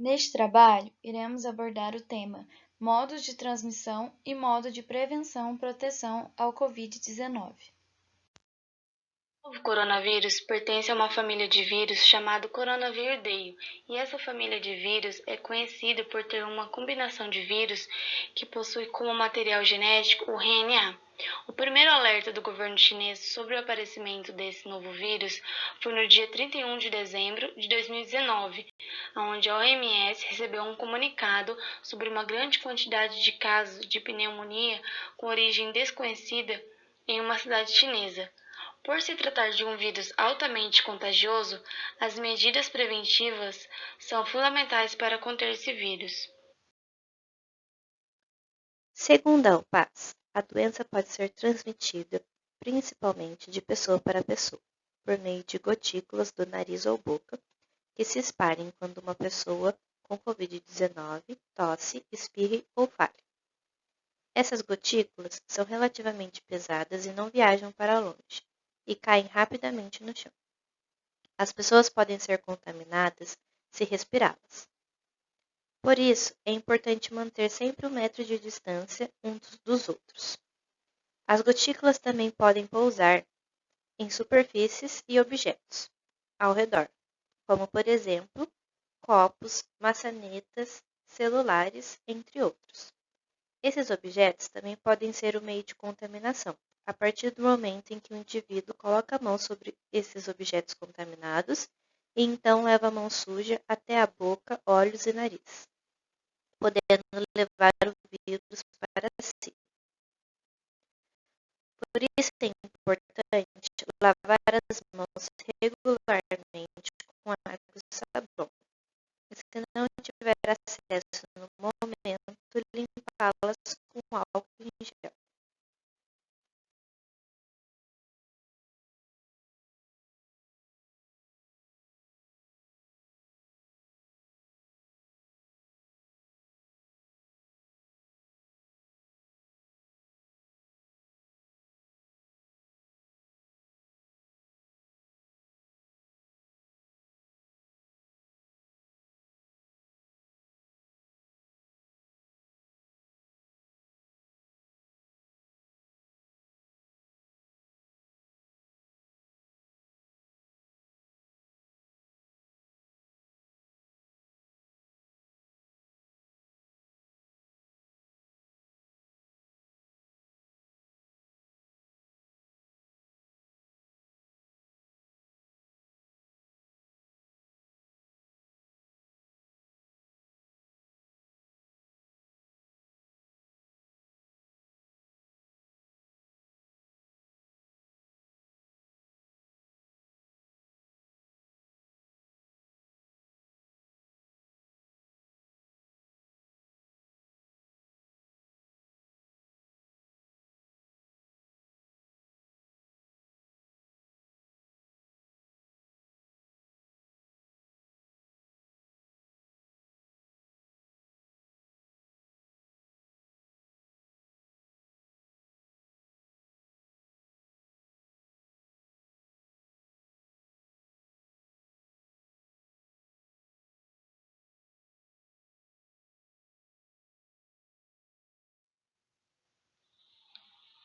Neste trabalho, iremos abordar o tema modos de transmissão e modo de prevenção e proteção ao Covid-19. O novo coronavírus pertence a uma família de vírus chamado Coronaviridae, e essa família de vírus é conhecida por ter uma combinação de vírus que possui como material genético o RNA. O primeiro alerta do governo chinês sobre o aparecimento desse novo vírus foi no dia 31 de dezembro de 2019, onde a OMS recebeu um comunicado sobre uma grande quantidade de casos de pneumonia com origem desconhecida em uma cidade chinesa. Por se tratar de um vírus altamente contagioso, as medidas preventivas são fundamentais para conter esse vírus. Segundo a OPAS, a doença pode ser transmitida principalmente de pessoa para pessoa, por meio de gotículas do nariz ou boca, que se espalhem quando uma pessoa com Covid-19 tosse, espirre ou fale. Essas gotículas são relativamente pesadas e não viajam para longe, e caem rapidamente no chão. As pessoas podem ser contaminadas se respirá-las. Por isso, é importante manter sempre 1 metro de distância uns dos outros. As gotículas também podem pousar em superfícies e objetos ao redor, como, por exemplo, copos, maçanetas, celulares, entre outros. Esses objetos também podem ser o meio de contaminação, a partir do momento em que o indivíduo coloca a mão sobre esses objetos contaminados e então leva a mão suja até a boca, olhos e nariz, podendo levar o vírus para si. Por isso é importante lavar as mãos regularmente com água e sabão. E se não tiver acesso no momento, limpá-las com álcool em gel.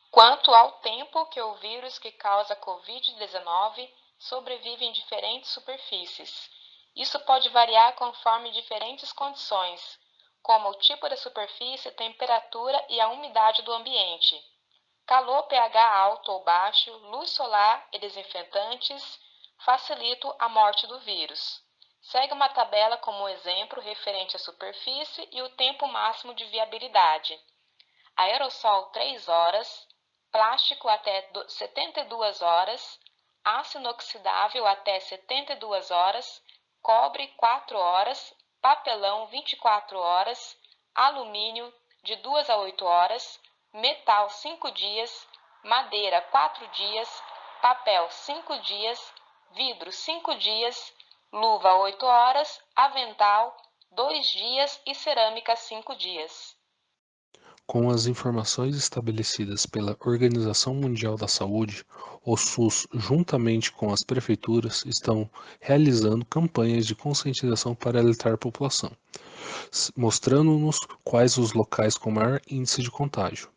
Quanto ao tempo que o vírus que causa Covid-19 sobrevive em diferentes superfícies. Isso pode variar conforme diferentes condições, como o tipo da superfície, temperatura e a umidade do ambiente. Calor, pH alto ou baixo, luz solar e desinfetantes facilitam a morte do vírus. Segue uma tabela como exemplo referente à superfície e o tempo máximo de viabilidade. Aerossol 3 horas, plástico até 72 horas, aço inoxidável até 72 horas, cobre 4 horas, papelão 24 horas, alumínio de 2 a 8 horas, metal 5 dias, madeira 4 dias, papel 5 dias, vidro 5 dias, luva 8 horas, avental 2 dias e cerâmica 5 dias. Com as informações estabelecidas pela Organização Mundial da Saúde, o SUS, juntamente com as prefeituras, estão realizando campanhas de conscientização para alertar a população, mostrando-nos quais os locais com maior índice de contágio.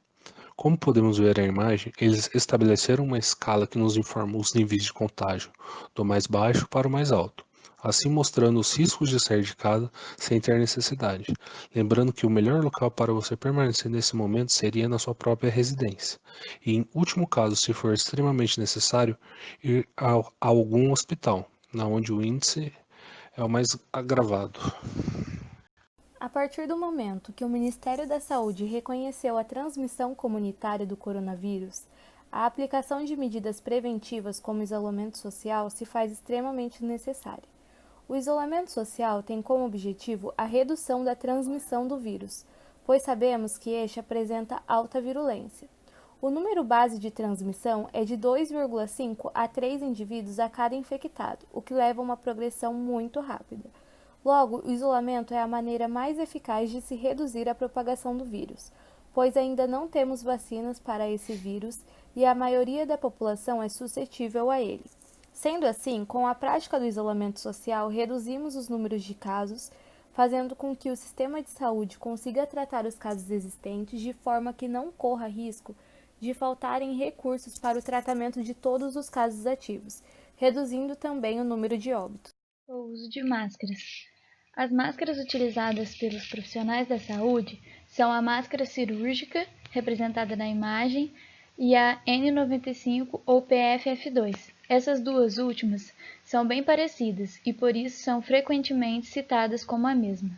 Como podemos ver na imagem, eles estabeleceram uma escala que nos informa os níveis de contágio, do mais baixo para o mais alto, assim mostrando os riscos de sair de casa sem ter necessidade. Lembrando que o melhor local para você permanecer nesse momento seria na sua própria residência. E, em último caso, se for extremamente necessário, ir a algum hospital, na onde o índice é o mais agravado. A partir do momento que o Ministério da Saúde reconheceu a transmissão comunitária do coronavírus, a aplicação de medidas preventivas como isolamento social se faz extremamente necessária. O isolamento social tem como objetivo a redução da transmissão do vírus, pois sabemos que este apresenta alta virulência. O número base de transmissão é de 2,5 a 3 indivíduos a cada infectado, o que leva a uma progressão muito rápida. Logo, o isolamento é a maneira mais eficaz de se reduzir a propagação do vírus, pois ainda não temos vacinas para esse vírus e a maioria da população é suscetível a ele. Sendo assim, com a prática do isolamento social, reduzimos os números de casos, fazendo com que o sistema de saúde consiga tratar os casos existentes de forma que não corra risco de faltarem recursos para o tratamento de todos os casos ativos, reduzindo também o número de óbitos. O uso de máscaras. As máscaras utilizadas pelos profissionais da saúde são a máscara cirúrgica, representada na imagem, e a N95 ou PFF2. Essas duas últimas são bem parecidas e por isso são frequentemente citadas como a mesma.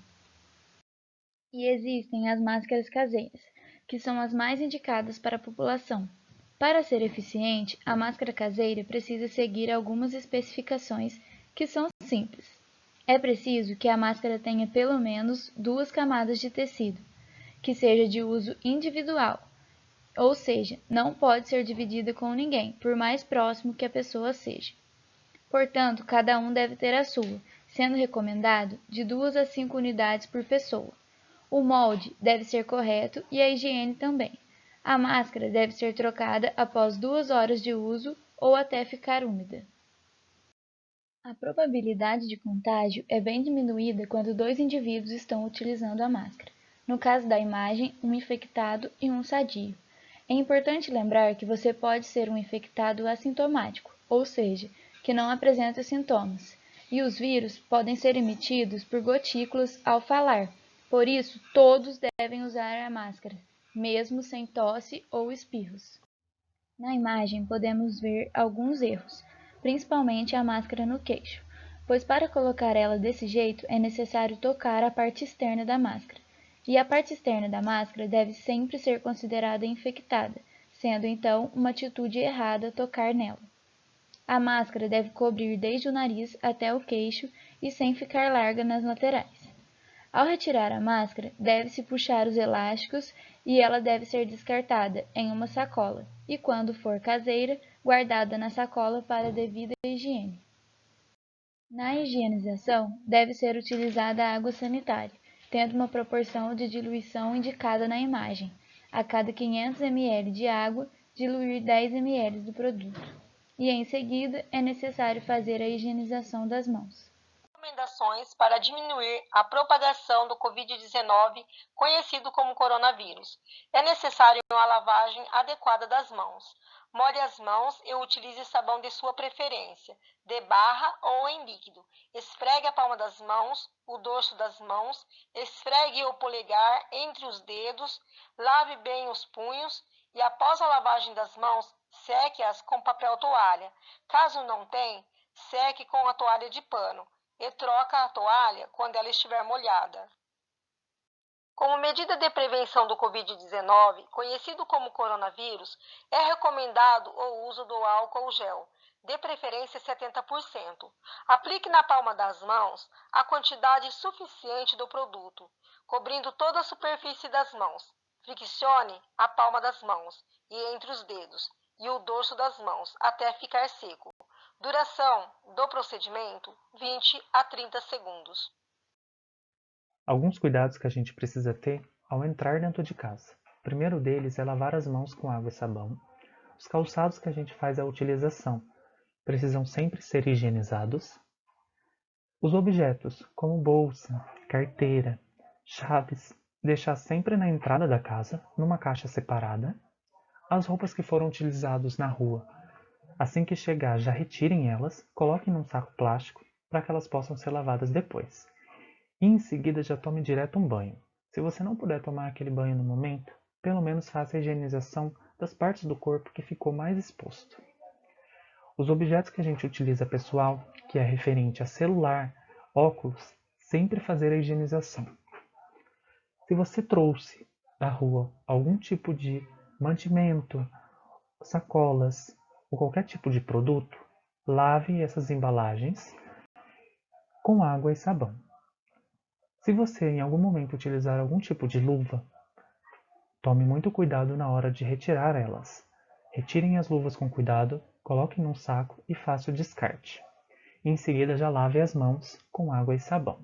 E existem as máscaras caseiras, que são as mais indicadas para a população. Para ser eficiente, a máscara caseira precisa seguir algumas especificações que são simples. É preciso que a máscara tenha pelo menos 2 camadas de tecido, que seja de uso individual, ou seja, não pode ser dividida com ninguém, por mais próximo que a pessoa seja. Portanto, cada um deve ter a sua, sendo recomendado de 2 a 5 unidades por pessoa. O molde deve ser correto e a higiene também. A máscara deve ser trocada após 2 horas de uso ou até ficar úmida. A probabilidade de contágio é bem diminuída quando 2 indivíduos estão utilizando a máscara. No caso da imagem, um infectado e um sadio. É importante lembrar que você pode ser um infectado assintomático, ou seja, que não apresenta sintomas, e os vírus podem ser emitidos por gotículas ao falar. Por isso, todos devem usar a máscara, mesmo sem tosse ou espirros. Na imagem podemos ver alguns erros, principalmente a máscara no queixo, pois para colocar ela desse jeito é necessário tocar a parte externa da máscara, e a parte externa da máscara deve sempre ser considerada infectada, sendo então uma atitude errada tocar nela. A máscara deve cobrir desde o nariz até o queixo e sem ficar larga nas laterais. Ao retirar a máscara, deve-se puxar os elásticos e ela deve ser descartada em uma sacola e, quando for caseira, guardada na sacola para a devida higiene. Na higienização, deve ser utilizada a água sanitária, tendo uma proporção de diluição indicada na imagem. A cada 500 ml de água, diluir 10 ml do produto. E em seguida, é necessário fazer a higienização das mãos. Recomendações para diminuir a propagação do Covid-19, conhecido como coronavírus. É necessário uma lavagem adequada das mãos. Molhe as mãos e utilize sabão de sua preferência, de barra ou em líquido. Esfregue a palma das mãos, o dorso das mãos, esfregue o polegar entre os dedos, lave bem os punhos e após a lavagem das mãos, seque-as com papel toalha. Caso não tenha, seque com a toalha de pano e troca a toalha quando ela estiver molhada. Como medida de prevenção do Covid-19, conhecido como coronavírus, é recomendado o uso do álcool gel, de preferência 70%. Aplique na palma das mãos a quantidade suficiente do produto, cobrindo toda a superfície das mãos. Friccione a palma das mãos e entre os dedos e o dorso das mãos até ficar seco. Duração do procedimento: 20 a 30 segundos. Alguns cuidados que a gente precisa ter ao entrar dentro de casa. O primeiro deles é lavar as mãos com água e sabão. Os calçados que a gente faz a utilização precisam sempre ser higienizados. Os objetos, como bolsa, carteira, chaves, deixar sempre na entrada da casa, numa caixa separada. As roupas que foram utilizadas na rua, assim que chegar, já retirem elas, coloquem num saco plástico para que elas possam ser lavadas depois. E em seguida já tome direto um banho. Se você não puder tomar aquele banho no momento, pelo menos faça a higienização das partes do corpo que ficou mais exposto. Os objetos que a gente utiliza pessoal, que é referente a celular, óculos, sempre fazer a higienização. Se você trouxe da rua algum tipo de mantimento, sacolas ou qualquer tipo de produto, lave essas embalagens com água e sabão. Se você em algum momento utilizar algum tipo de luva, tome muito cuidado na hora de retirar elas. Retirem as luvas com cuidado, coloquem num saco e faça o descarte. Em seguida já lave as mãos com água e sabão.